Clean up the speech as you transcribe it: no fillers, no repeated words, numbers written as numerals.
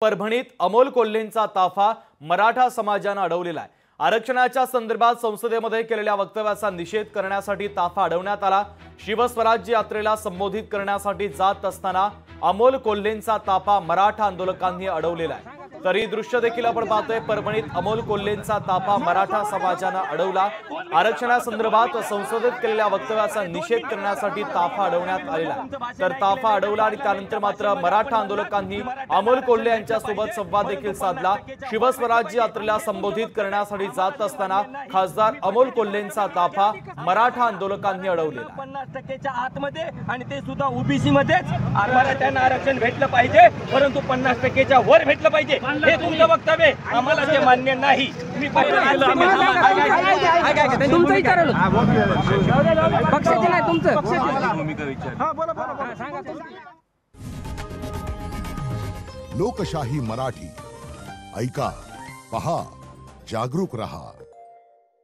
परभणीत अमोल कोल्हेंचा ताफा मराठा समाजाने अडवलेला आहे। आरक्षणाच्या संदर्भात संसदेमध्ये केलेल्या वक्तव्याचा निषेध करण्यासाठी ताफा अडवण्यात आला। शिवस्वराज्य यात्रेला संबोधित करण्यासाठी जात असताना अमोल कोल्हेंचा ताफा मराठा आंदोलकांनी अडवलेला आहे। तरी दृश्य देखील आपण पाहतोय। परभणीत अमोल कोल्हेंचा ताफा मराठा समाजाने अडवला। आरक्षणासंदर्भात संसदेत केलेल्या वक्तव्याचा निषेध करण्यासाठी ताफा अडवण्यात आलेला आहे। तर ताफा अडवला आणि त्यानंतर मात्र मराठा आंदोलकांनी अमोल कोल्हे यांच्यासोबत संवाद देखील साधला। शिवस्वराज्य यात्रेला संबोधित करण्यासाठी जात असताना खासदार अमोल कोल्हेंचा ताफा मराठा आंदोलकांनी अडवलेला। 50% आतमध्ये आणि ते सुद्धा ओबीसी मध्येच मराठ्यांना आरक्षण भेटलं पाहिजे, परंतु 50% वर भेटलं पाहिजे हे तुमचं वक्तव्य आम्हाला ते मान्य नाही। मी तुमचं विचारलं पक्षाचे नाही तुमचं भूमिका विचार। हां बोला बोला सांगा। लोकशाही मराठी ऐका, पहा, जागरूक रहा।